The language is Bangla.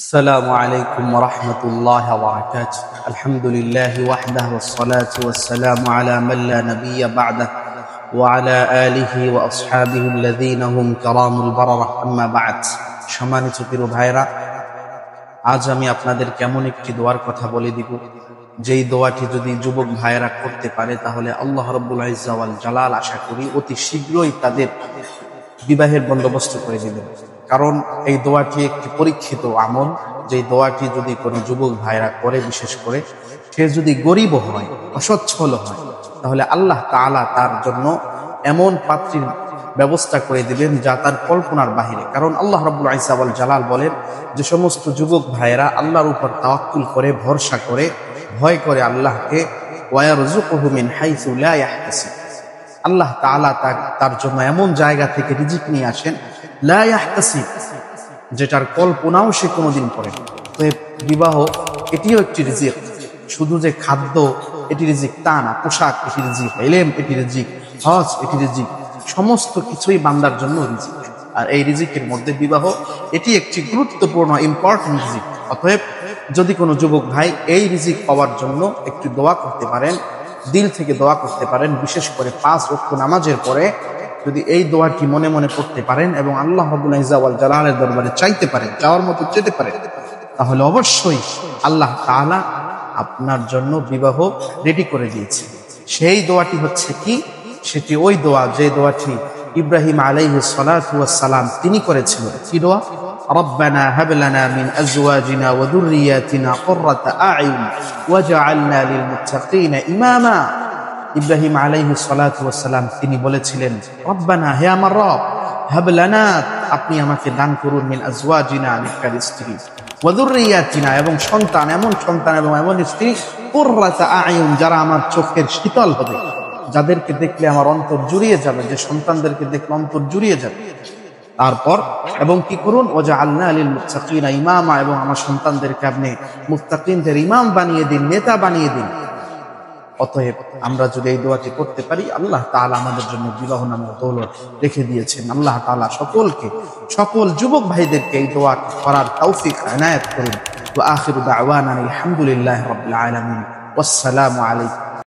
السلام عليكم ورحمة الله وبركاته. الحمد لله وحده والصلاة والسلام على من لا نبي بعده وعلى آله وأصحابه الذين هم كرام البررة أما بعد. সম্মানিত প্রিয় ভাইরা, আজ আমি আপনাদেরকে এমন একটি দোয়ার কথা বলে দিব যেই দোয়াটি যদি যুবক ভাইরা করতে পারে তাহলে আল্লাহ রাব্বুল ইজ্জা ওয়াল জালাল আশা করি অতি শীঘ্রই তাদের বিবাহের বন্দোবস্ত করে দিবেন। কারণ এই দোয়াটি একটি পরীক্ষিত আমল, যেই দোয়াটি যদি কোনো যুবক ভাইরা করে, বিশেষ করে সে যদি গরিব হয়, অসচ্ছল হয়, তাহলে আল্লাহ তাআলা তার জন্য এমন পাত্রীর ব্যবস্থা করে দিবেন যা তার কল্পনার বাহিরে। কারণ আল্লাহ রাব্বুল ইজ্জা ওয়াল জালাল বলেন, যে সমস্ত যুবক ভাইরা আল্লাহর উপর তাওয়াক্কুল করে, ভরসা করে, ভয় করে আল্লাহকে, ওয়ায়ারযুকুহু মিন হাইসু লা ইয়াহতাসিব, আল্লাহ তাআলা তার জন্য এমন জায়গা থেকে রিজিক নিয়ে আসেন, লা ইয়াহতাসিব, যেটার কল্পনাও সে কোনোদিন করে। তো বিবাহ এটিও একটি রিজিক। শুধু যে খাদ্য এটি রিজিক তা না, পোশাক এটি রিজিক, ইলম এটি রিজিক, হজ এটি রিজিক, সমস্ত কিছুই বান্দার জন্য রিজিক। আর এই রিজিকের মধ্যে বিবাহ এটি একটি গুরুত্বপূর্ণ ইম্পর্টেন্ট রিজিক। অতএব যদি কোনো যুবক ভাই এই রিজিক পাওয়ার জন্য একটু দোয়া করতে পারেন, দিল থেকে দোয়া করতে পারেন, বিশেষ করে 5 ওয়াক্ত নামাজের পরে যদি এই দোয়াটি মনে মনে পড়তে পারেন এবং আল্লাহ রাব্বুল ইজ্জা ওয়াল জালালের দরবারে চাইতে পারেন, চাওয়ার মতো যেতে পারেন, তাহলে অবশ্যই আল্লাহ তাআলা আপনার জন্য বিবাহ রেডি করে দিয়েছে। সেই দোয়াটি হচ্ছে কি? সেটি ওই দোয়া যে দোয়াটি ইব্রাহিম আলাইহিস সালাতু ওয়াস সালাম তিনি করেছিলেন। কি দোয়া? রব্বানা হাব লানা মিন আজওয়াজিনা ওয়া যুররিয়াতিনা কুররাতা আ'ইউন ওয়াজআলনা লিল মুত্তাকিনা ইমামা। ইব্রাহিম আলাইহিস সালাতু ওয়াস সালাম তিনি বলেছিলেন, রব্বানা, হে আমার রব, হাব লানা, আপনি আমাকে দান করুন, মিন আজওয়াজিনা, নেককার স্ত্রী, ওয়া যুররিয়াতিনা, এবং সন্তান, এমন সন্তান এবং এমন স্ত্রী, কুররাতা আ'ইউন, যারা আমার চোখের শীতল হবে, যাদেরকে দেখলে আমার অন্তর জুড়িয়ে যাবে, যে সন্তানদেরকে দেখলে অন্তর জুড়িয়ে যাবে। তারপর এবং কি করুন? ওয়াজআলনা লিল মুত্তাকিনা ইমামা, এবং আমার সন্তানদেরকে আপনি মুত্তাকিনদের ইমাম বানিয়ে দিন, নেতা বানিয়ে দিন। অতএব আমরা যদি এই দোয়াটি করতে পারি, আল্লাহ তাআলা আমাদের জন্য বিবাহ নামক দৌলত রেখে দিয়েছেন। আল্লাহ তাআলা সকল যুবক ভাইদেরকে এই দোয়া করার তৌফিক এনায়েত করুন। ওয়া আখিরু দাওয়ানা আলহামদুলিল্লাহি রাব্বিল আলামিন। ওয়াসসালামু আলাইকুম।